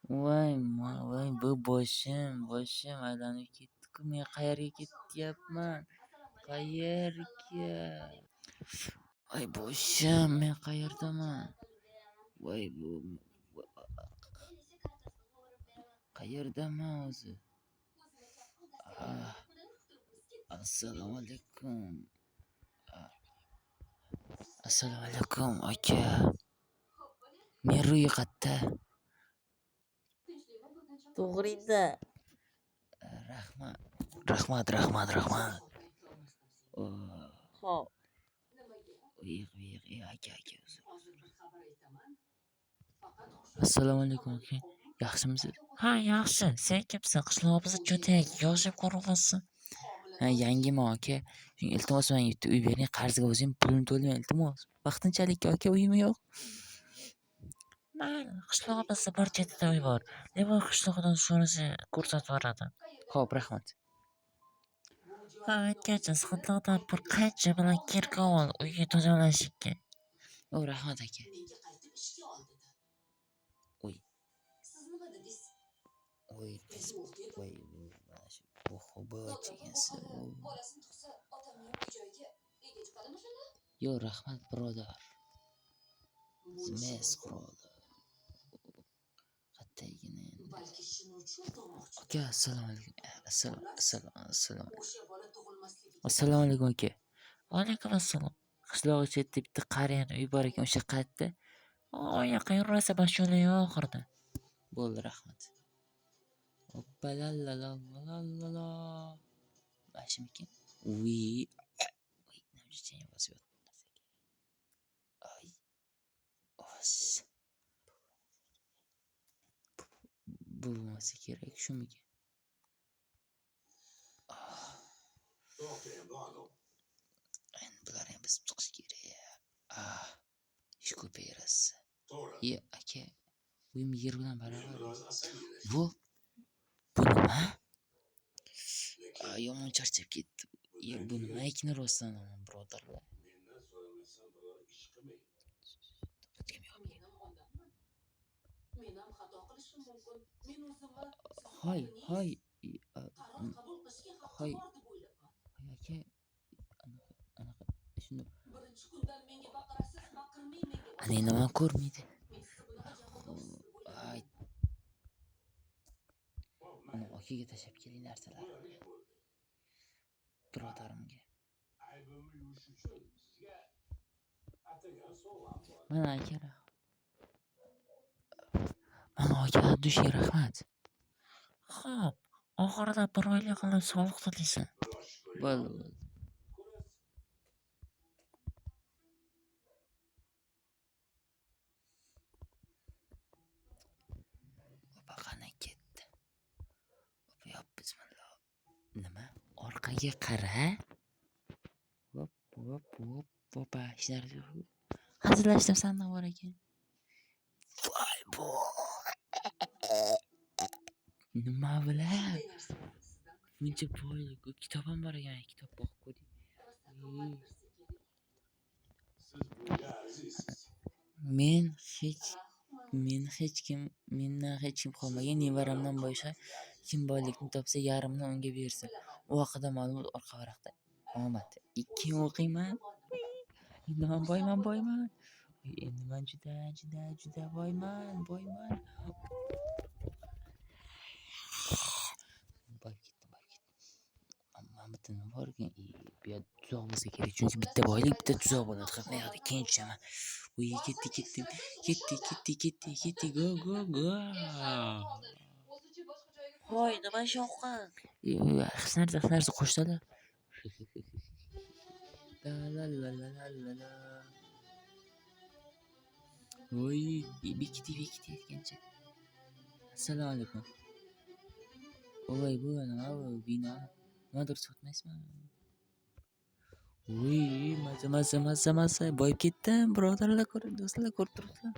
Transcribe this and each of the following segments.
Voy, bu boshim aylanib ketdi-ku. Men qayerga ketyapman? Qayerga? Voy boshim, men qayerdaman? Voy bu qayerdaman o'zi? Assalomu alaykum. Assalomu alaykum aka. Men ro'yxatda. To'g'rida. Rahmat. Xo'p. Aka o'zi. Assalomu alaykum aka. Yaxshimisiz? Ha, yaxshi. Sen kimsan? Qishlog'imizni cho'tak yozib ko'ryapsan. Ha, yangiman aka. Iltimos menga bitta uy bering, qarzga o'zim pulim to'lmay, iltimos. Vaqtinchalik aka, uyim yo'q. Mayli, qishlog'imizda bir chetida uy bor. Nima qishlog'idan shunisi ko'rsatib beradi. Xo'p, rahmat. Ha, aytgancha sandiqdan bir qancha bilan kirgan uyga tozalashga. Rahmat aka. Mana shu xo'boch ekansiz. Yo'q, rahmat birodar. Zmes quroldi. Qattaygina endi. Aka, assalomu alaykum. Assalomu alaykum aka. Va alaykum assalom. Qishlog'i chetda bitta qariyani uy bor ekan, o'sha qayerda? Yoqqa yurasa boshyo'li oxirida. Bo'ldi, rahmat. Hoppalalalala. Mashimikin? Uy, nima jang bosib yotibmiz aka. Ay. Os. Bu bo'lmasa kerak, shumikin? Endi bular ham biz chiqish kerak. Ish ko'payarasiz. Aka, uyim yer bilan baravar. Bu nima? Yomon charchab ketdim. Bu nima ekan rostdan ham birodarlar? Hoy. Aka, anaqa shuni ana nima ko'rmaydi? Ay. Ana akaga tashab keling narsalarni. Birodarimga. Mana aka. Mana aka, dushga rahmat. Xo'p, oxirida bir oylik qilib soliq to'laysan. Bo'ldi. Qana ketdi. Yop, bismillah. Nima? Orqaga qara. Hop, ishlar. Hazillashdim sandan bor ekan. Voy bu. Nima bilan? Buncha boylik, kitob ham bor ekan, kitob o'qib ko'ring. Mendan hech kim qolmagan, nevaramdan boshqa kim boylikni topsa yarmini unga bersin. U haqida ma'lumot orqa varaqda. Omad. 2 yil o'qiyman. Endi men boyman. Endi men juda boyman. Boy ketdim. Men bitta nima bor ekan, bu yerda tuzoq bo'lsa kerak, chunki bitta boylik, bitta tuzoq bo'ladi. Qani yoqda keyin tushaman. Uy ketdi. Go. Voy, nima shovqin? Hech narsa qo'shsalar. La. Voy, bekiti aytgancha. Assalomu alaykum. Voy, bu nima bu bino? Nimadir sotmaysizmi? Voy, mazza. Boyib ketdim, birodarlar, do'stlar ko'rib turibsizlar.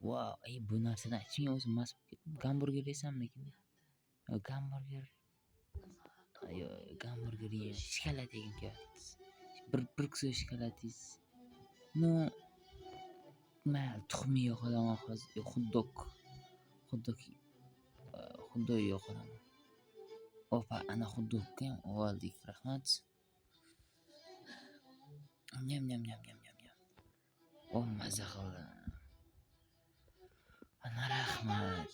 Wow, bu narsadan ichimga o'zim mast bo'lib ketdim. Gamburger yesammi lekin? Gamburger yeyman. Shokolad yegim kelyapti. Bir kiso shokolatingiz. No. tuxumi yo'q odam hozir xuddok. Xuddi yo'q odam. Opa, ana xuddokka ham oldik. Rahmat. Nyam nyam nyam nyam nyam nyam. O maza qildi. Ana rahmat.